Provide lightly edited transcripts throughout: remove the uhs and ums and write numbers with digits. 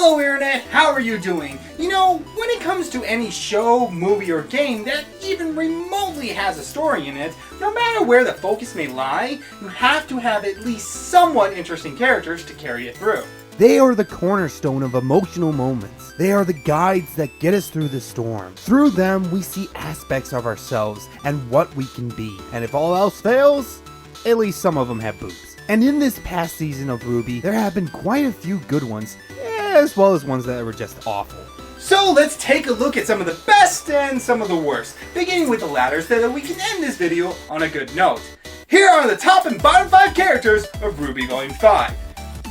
Hello Internet, how are you doing? You know, when it comes to any show, movie, or game that even remotely has a story in it, no matter where the focus may lie, you have to have at least somewhat interesting characters to carry it through. They are the cornerstone of emotional moments. They are the guides that get us through the storm. Through them, we see aspects of ourselves and what we can be. And if all else fails, at least some of them have boobs. And in this past season of RWBY, there have been quite a few good ones, as well as ones that were just awful. So let's take a look at some of the best and some of the worst, beginning with the latter so that we can end this video on a good note. Here are the top and bottom 5 characters of RWBY Volume 5.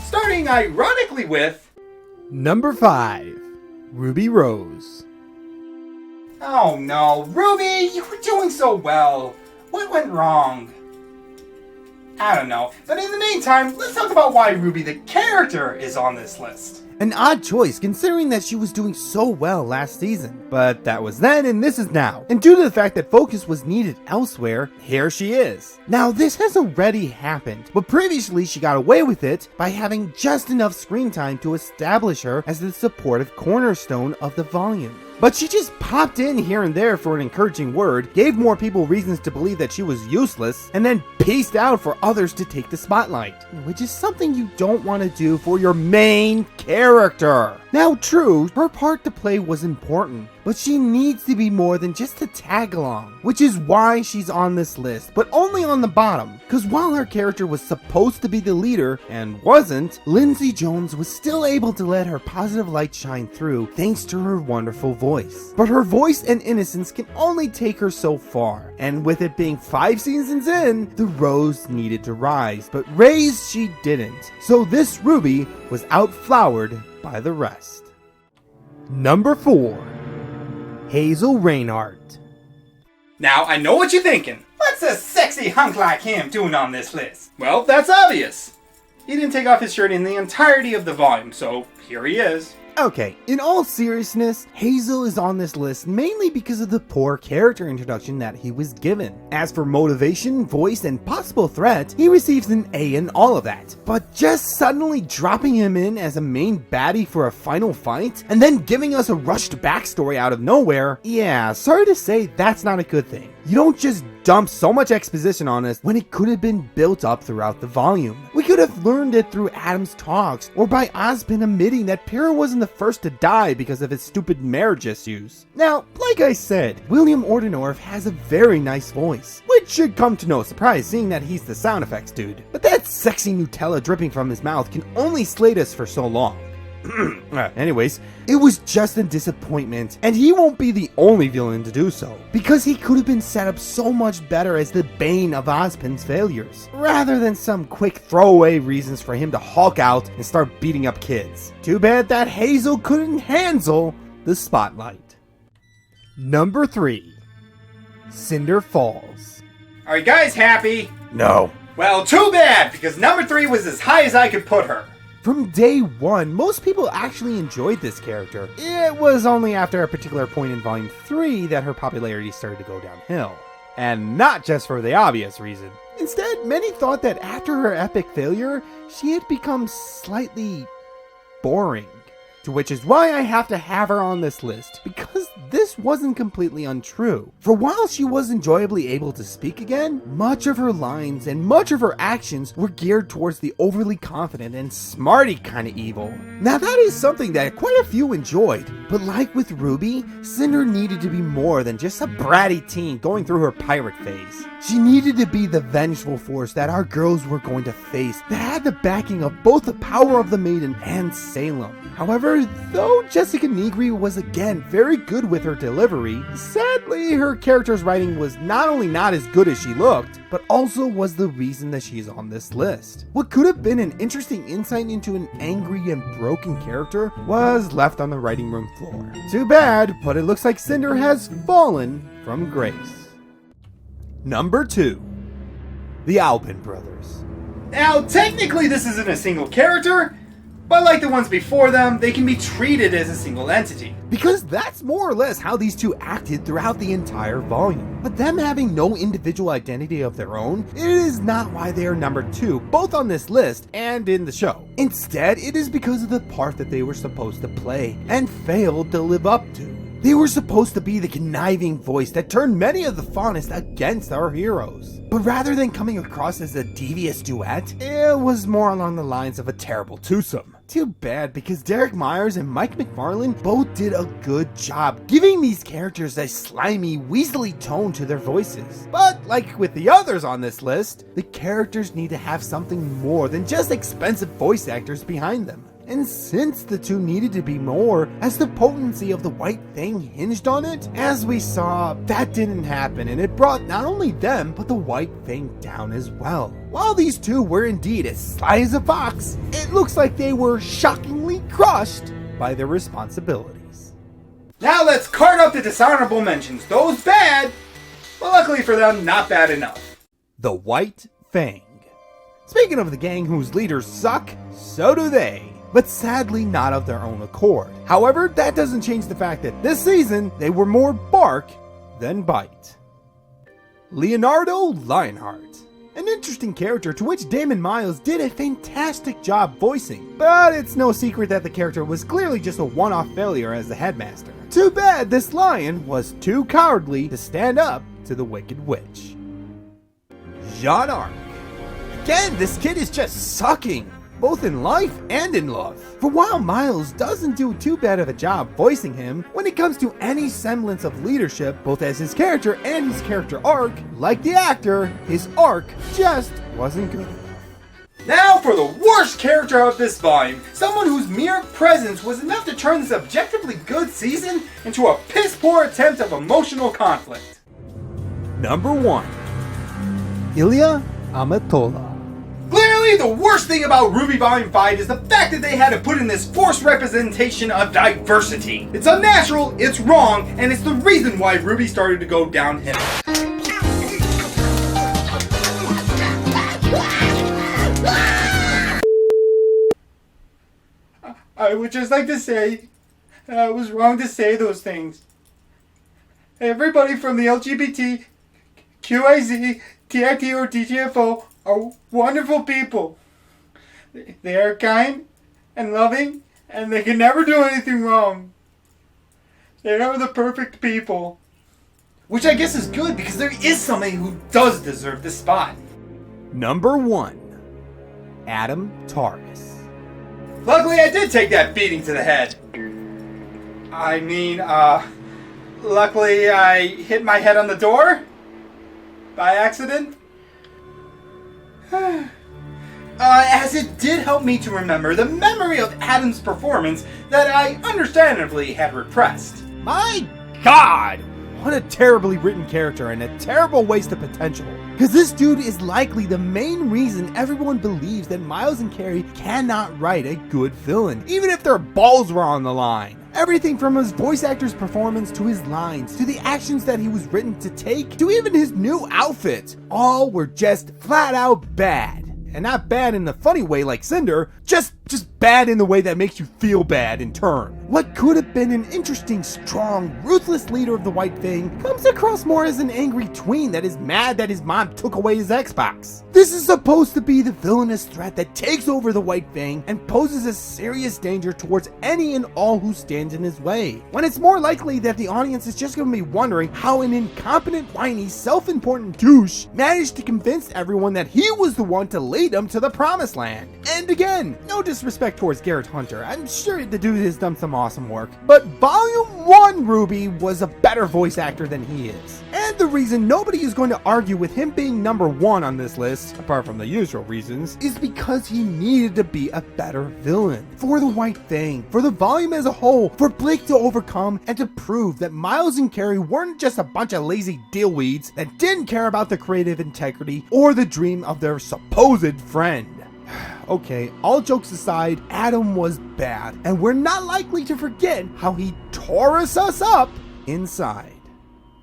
Starting ironically with... Number 5. Ruby Rose. Oh no, RWBY, you were doing so well. What went wrong? I don't know, but in the meantime, let's talk about why RWBY the character is on this list. An odd choice considering that she was doing so well last season. But that was then and this is now. And due to the fact that focus was needed elsewhere, here she is. Now this has already happened, but previously she got away with it by having just enough screen time to establish her as the supportive cornerstone of the volume. But she just popped in here and there for an encouraging word, gave more people reasons to believe that she was useless, and then peaced out for others to take the spotlight. Which is something you don't want to do for your main character. Now true, her part to play was important, but she needs to be more than just a tag along, which is why she's on this list, but only on the bottom, cause while her character was supposed to be the leader, and wasn't, Lindsay Jones was still able to let her positive light shine through thanks to her wonderful voice. But her voice and innocence can only take her so far, and with it being 5 seasons in, the rose needed to rise, but raise she didn't, so this RWBY was outflowered by the rest. Number 4. Hazel Reinhardt. Now, I know what you're thinking. What's a sexy hunk like him doing on this list? Well, that's obvious. He didn't take off his shirt in the entirety of the volume, so here he is. Okay, in all seriousness, Hazel is on this list mainly because of the poor character introduction that he was given. As for motivation, voice, and possible threat, he receives an A in all of that. But just suddenly dropping him in as a main baddie for a final fight, and then giving us a rushed backstory out of nowhere, yeah, sorry to say that's not a good thing. You don't just dump so much exposition on us when it could have been built up throughout the volume. We could have learned it through Adam's talks, or by Ozpin admitting that Pyrrha wasn't the first to die because of his stupid marriage issues. Now, like I said, William Ordendorff has a very nice voice, which should come to no surprise seeing that he's the sound effects dude. But that sexy Nutella dripping from his mouth can only slate us for so long. Anyways, it was just a disappointment, and he won't be the only villain to do so, because he could have been set up so much better as the bane of Ozpin's failures, rather than some quick throwaway reasons for him to hulk out and start beating up kids. Too bad that Hazel couldn't handle the spotlight. Number 3. Cinder Falls. Are you guys happy? No. Well, too bad, because number 3 was as high as I could put her. From day one, most people actually enjoyed this character. It was only after a particular point in Volume 3 that her popularity started to go downhill. And not just for the obvious reason. Instead, many thought that after her epic failure, she had become slightly boring. To which is why I have to have her on this list, because this wasn't completely untrue. For while she was enjoyably able to speak again, much of her lines and much of her actions were geared towards the overly confident and smarty kind of evil. Now that is something that quite a few enjoyed, but like with RWBY, Cinder needed to be more than just a bratty teen going through her pirate phase. She needed to be the vengeful force that our girls were going to face, that had the backing of both the power of the Maiden and Salem. However, though Jessica Negri was again very good with her delivery, sadly her character's writing was not only not as good as she looked, but also was the reason that she's on this list. What could have been an interesting insight into an angry and broken character was left on the writing room floor. Too bad, but it looks like Cinder has fallen from grace. Number 2. The Alpin Brothers. Now, technically this isn't a single character, But like the ones before them, they can be treated as a single entity. Because that's more or less how these two acted throughout the entire volume. But them having no individual identity of their own, it is not why they are number 2, both on this list and in the show. Instead, it is because of the part that they were supposed to play and failed to live up to. They were supposed to be the conniving voice that turned many of the fondest against our heroes. But rather than coming across as a devious duet, it was more along the lines of a terrible twosome. Too bad, because Derek Myers and Mike McFarlane both did a good job giving these characters a slimy, weaselly tone to their voices. But like with the others on this list, the characters need to have something more than just expensive voice actors behind them. And since the two needed to be more, as the potency of the White Thing hinged on it, as we saw, that didn't happen, and it brought not only them, but the White Thing down as well. While these two were indeed as sly as a fox, it looks like they were shockingly crushed by their responsibilities. Now let's card up the dishonorable mentions. Those bad, but luckily for them, not bad enough. The White Fang. Speaking of the gang whose leaders suck, so do they. But sadly not of their own accord. However, that doesn't change the fact that this season, they were more bark than bite. Leonardo Lionheart. An interesting character to which Damon Miles did a fantastic job voicing, but it's no secret that the character was clearly just a one-off failure as the headmaster. Too bad this lion was too cowardly to stand up to the Wicked Witch. Jean Arc. Again, this kid is just sucking, both in life and in love. For while Miles doesn't do too bad of a job voicing him, when it comes to any semblance of leadership, both as his character and his character arc, like the actor, his arc just wasn't good enough. Now for the worst character of this volume, someone whose mere presence was enough to turn this objectively good season into a piss-poor attempt of emotional conflict. Number 1. Ilya Amatola. Clearly, the worst thing about RWBY Volume 5 is the fact that they had to put in this forced representation of diversity. It's unnatural, it's wrong, and it's the reason why RWBY started to go downhill. I would just like to say that I was wrong to say those things. Everybody from the LGBT, QIZ, TIT, or TGFO are wonderful people. They are kind and loving, and they can never do anything wrong. They are the perfect people. Which I guess is good, because there is somebody who does deserve the spot. Number 1. Adam Taurus. Luckily I did take that beating to the head. I mean, luckily I hit my head on the door by accident. As it did help me to remember the memory of Adam's performance that I understandably had repressed. My God! What a terribly written character and a terrible waste of potential. Because this dude is likely the main reason everyone believes that Miles and Carrie cannot write a good villain, even if their balls were on the line. Everything from his voice actor's performance to his lines, to the actions that he was written to take, to even his new outfit, all were just flat out bad. And not bad in the funny way like Cinder, just bad in the way that makes you feel bad in turn. What could have been an interesting, strong, ruthless leader of the White Thing comes across more as an angry tween that is mad that his mom took away his Xbox. This is supposed to be the villainous threat that takes over the White Thing and poses a serious danger towards any and all who stands in his way, when it's more likely that the audience is just going to be wondering how an incompetent, whiny, self-important douche managed to convince everyone that he was the one to lead them to the promised land. And again, no disrespect towards Garrett Hunter, I'm sure the dude has done some awesome work, but Volume 1 RWBY was a better voice actor than he is. And the reason nobody is going to argue with him being number 1 on this list, apart from the usual reasons, is because he needed to be a better villain. For the White Thing, for the volume as a whole, for Blake to overcome and to prove that Miles and Carrie weren't just a bunch of lazy dealweeds that didn't care about the creative integrity or the dream of their supposed friend. Okay, all jokes aside, Adam was bad, and we're not likely to forget how he tore us up inside.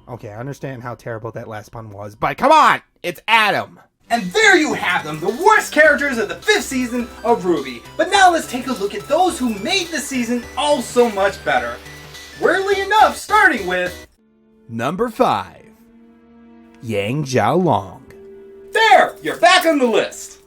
Okay, I understand how terrible that last pun was, but come on, it's Adam. And there you have them, the worst characters of the 5th season of RWBY. But now let's take a look at those who made the season all so much better. Weirdly enough, starting with... Number 5. Yang Xiaolong. There! You're back on the list!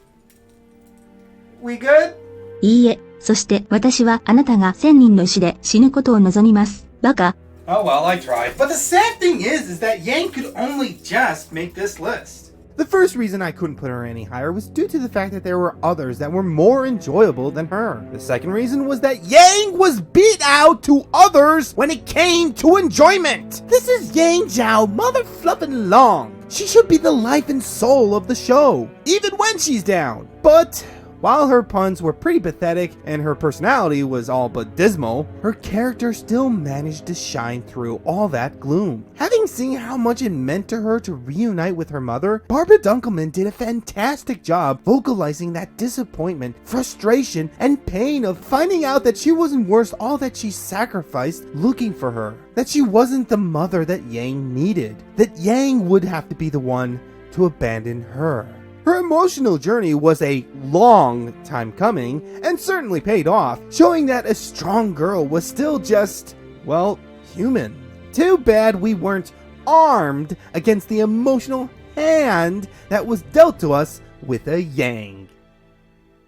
We good? いいえ、そして私はあなたが1000人の死で死ぬことを望みます。バカ。 Oh well, I tried. But the sad thing is that Yang could only just make this list. The first reason I couldn't put her any higher was due to the fact that there were others that were more enjoyable than her. The second reason was that Yang was beat out to others when it came to enjoyment. This is Yang Zhao motherfluffin' Long. She should be the life and soul of the show, even when she's down. But while her puns were pretty pathetic and her personality was all but dismal, her character still managed to shine through all that gloom. Having seen how much it meant to her to reunite with her mother, Barbara Dunkelman did a fantastic job vocalizing that disappointment, frustration, and pain of finding out that she wasn't worth all that she sacrificed looking for her. That she wasn't the mother that Yang needed. That Yang would have to be the one to abandon her. Her emotional journey was a long time coming and certainly paid off, showing that a strong girl was still just, well, human. Too bad we weren't armed against the emotional hand that was dealt to us with a Yang.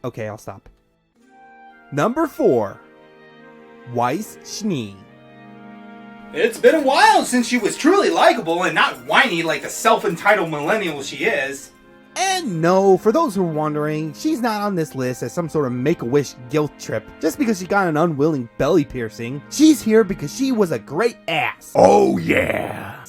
Okay, I'll stop. Number 4. Weiss Schnee. It's been a while since she was truly likable and not whiny like the self-entitled millennial she is. And no, for those who are wondering, she's not on this list as some sort of make-a-wish guilt trip just because she got an unwilling belly piercing. She's here because she was a great ass. Oh yeah!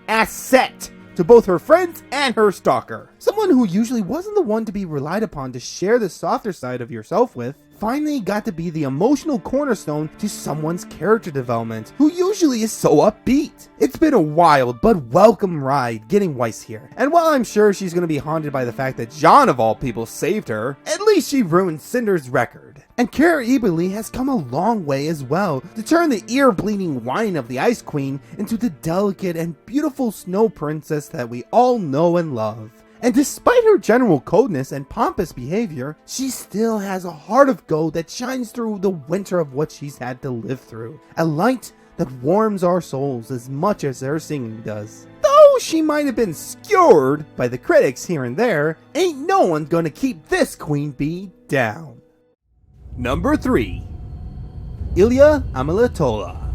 Asset to both her friends and her stalker. Someone who usually wasn't the one to be relied upon to share the softer side of yourself with, finally got to be the emotional cornerstone to someone's character development, who usually is so upbeat. It's been a wild but welcome ride getting Weiss here, and while I'm sure she's going to be haunted by the fact that John of all people saved her, at least she ruined Cinder's record. And Kara Eberly has come a long way as well to turn the ear-bleeding whine of the Ice Queen into the delicate and beautiful snow princess that we all know and love. And despite her general coldness and pompous behavior, she still has a heart of gold that shines through the winter of what she's had to live through. A light that warms our souls as much as her singing does. Though she might have been skewered by the critics here and there, ain't no one gonna keep this queen bee down. Number 3. Ilya Amalatola.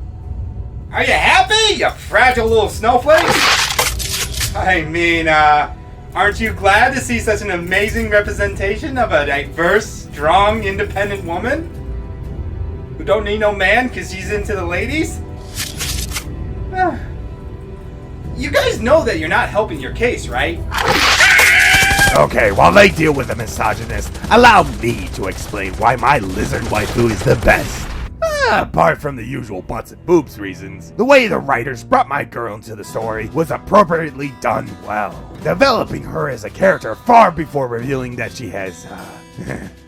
Are you happy, you fragile little snowflake? I mean, aren't you glad to see such an amazing representation of a diverse, strong, independent woman? Who don't need no man because she's into the ladies? You guys know that you're not helping your case, right? Okay, while they deal with the misogynist, allow me to explain why my lizard waifu is the best. Apart from the usual butts and boobs reasons, the way the writers brought my girl into the story was appropriately done well, developing her as a character far before revealing that she has,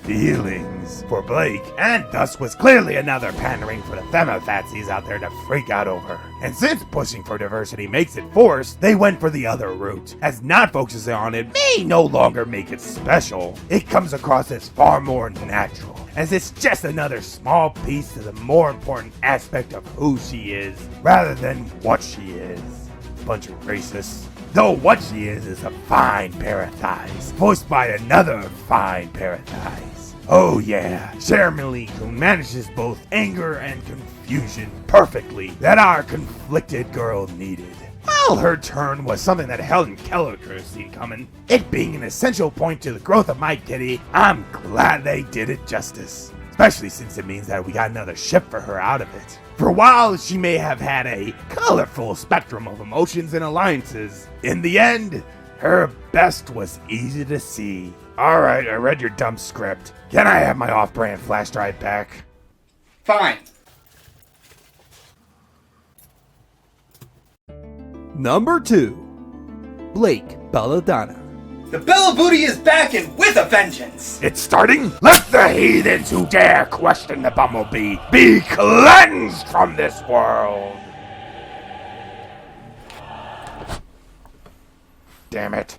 feelings for Blake, and thus was clearly another pandering for the femi-fatsies out there to freak out over. And since pushing for diversity makes it forced, they went for the other route, as not focusing on it may no longer make it special. It comes across as far more natural, as it's just another small piece to the more important aspect of who she is, rather than what she is. Bunch of racists. Though what she is a fine pair of thighs, voiced by another fine pair of thighs. Oh yeah, Sherman who manages both anger and confusion perfectly that our conflicted girl needed. Well, her turn was something that Helen Keller could have seen coming. It being an essential point to the growth of my kitty, I'm glad they did it justice. Especially since it means that we got another ship for her out of it. For while she may have had a colorful spectrum of emotions and alliances, in the end, her best was easy to see. Alright, I read your dumb script. Can I have my off-brand flash drive back? Fine. Number 2. Blake Belladonna. The Bella Booty is back and with a vengeance! It's starting? Let the heathens who dare question the bumblebee be cleansed from this world! Damn it.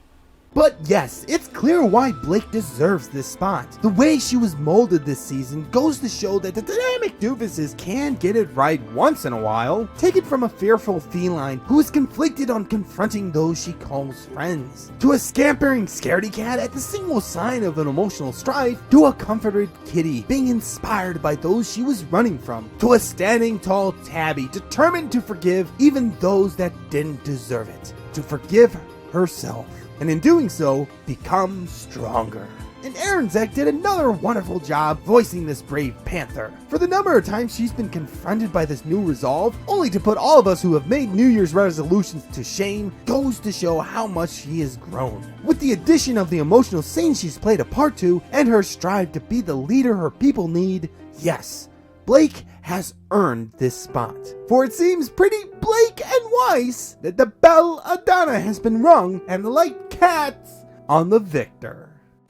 But yes, it's clear why Blake deserves this spot. The way she was molded this season goes to show that the dynamic doofuses can get it right once in a while. Take it from a fearful feline who is conflicted on confronting those she calls friends, to a scampering scaredy cat at the single sign of an emotional strife, to a comforted kitty being inspired by those she was running from, to a standing tall tabby determined to forgive even those that didn't deserve it, to forgive herself, and in doing so, become stronger. And Aaron Zek did another wonderful job voicing this brave panther. For the number of times she's been confronted by this new resolve, only to put all of us who have made New Year's resolutions to shame, goes to show how much she has grown. With the addition of the emotional scenes she's played a part to, and her strive to be the leader her people need, yes, Blake has earned this spot. For it seems pretty Blake and Weiss that the bell Adana has been rung and the light cats on the victor.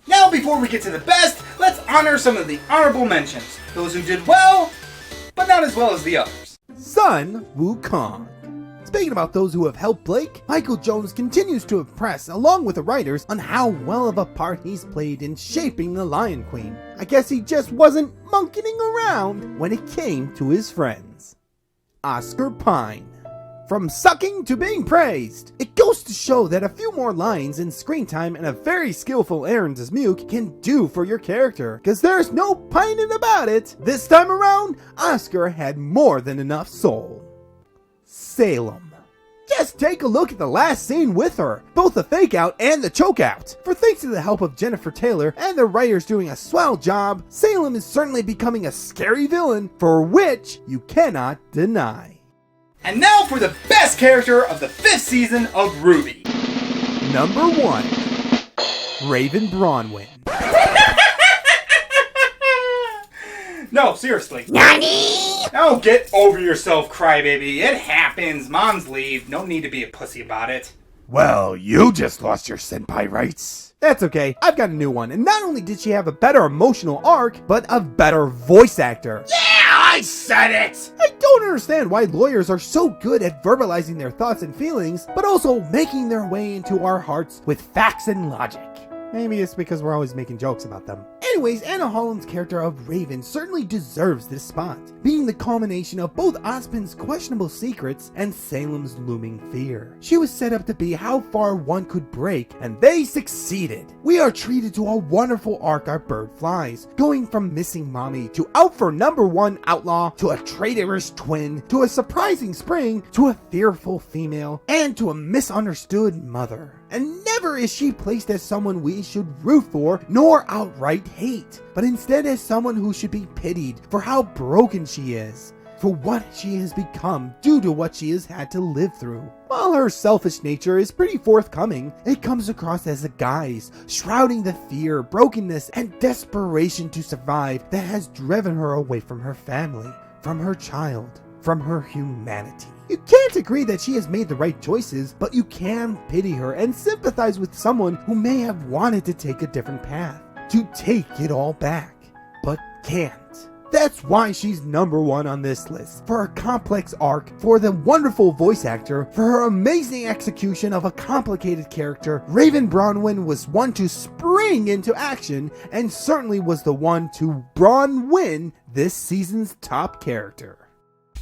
Now, before we get to the best, let's honor some of the honorable mentions. Those who did well, but not as well as the others. Sun Wukong. Speaking about those who have helped Blake, Michael Jones continues to impress along with the writers on how well of a part he's played in shaping the Lion Queen. I guess he just wasn't monkeying around when it came to his friends. Oscar Pine. From sucking to being praised, it goes to show that a few more lines in screen time and a very skillful Aaron Dismuke can do for your character, cause there's no pining about it. This time around, Oscar had more than enough soul. Salem. Just take a look at the last scene with her, both the fake out and the choke out. For thanks to the help of Jennifer Taylor and the writers doing a swell job, Salem is certainly becoming a scary villain for which you cannot deny. And now for the best character of the 5th season of RWBY. Number 1. Raven Bronwyn. No, seriously. Nani? Oh, get over yourself, crybaby. It happens. Moms leave. No need to be a pussy about it. Well, you just lost your senpai rights. That's okay, I've got a new one, and not only did she have a better emotional arc, but a better voice actor. Yeah, I said it! I don't understand why lawyers are so good at verbalizing their thoughts and feelings, but also making their way into our hearts with facts and logic. Maybe it's because we're always making jokes about them. Anyways, Anna Holland's character of Raven certainly deserves this spot, being the culmination of both Ozpin's questionable secrets and Salem's looming fear. She was set up to be how far one could break, and they succeeded. We are treated to a wonderful arc our bird flies, going from missing mommy to out for number 1 outlaw, to a traitorous twin, to a surprising spring, to a fearful female, and to a misunderstood mother. And never is she placed as someone we should root for, nor outright hate, but instead as someone who should be pitied for how broken she is, for what she has become due to what she has had to live through. While her selfish nature is pretty forthcoming, it comes across as a guise, shrouding the fear, brokenness, and desperation to survive that has driven her away from her family, from her child, from her humanity. You can't agree that she has made the right choices, but you can pity her and sympathize with someone who may have wanted to take a different path, to take it all back, but can't. That's why she's number 1 on this list, for her complex arc, for the wonderful voice actor, for her amazing execution of a complicated character. Raven Bronwyn was one to spring into action, and certainly was the one to win this season's top character.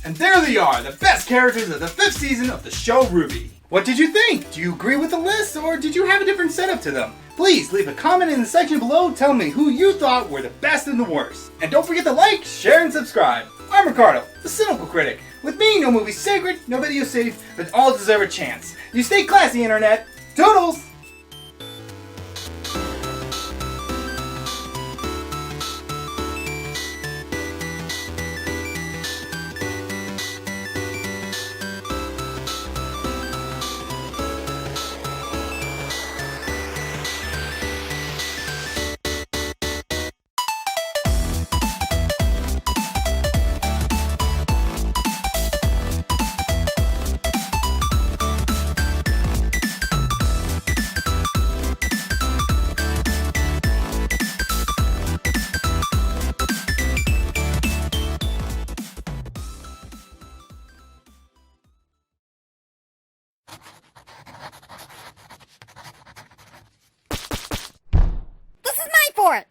And there they are, the best characters of the 5th season of the show RWBY. What did you think? Do you agree with the list, or did you have a different setup to them? Please leave a comment in the section below telling me who you thought were the best and the worst. And don't forget to like, share, and subscribe. I'm Ricardo, the Cynical Critic. With me, no movie's sacred, no video's safe, but all deserve a chance. You stay classy, Internet. Toodles! for it.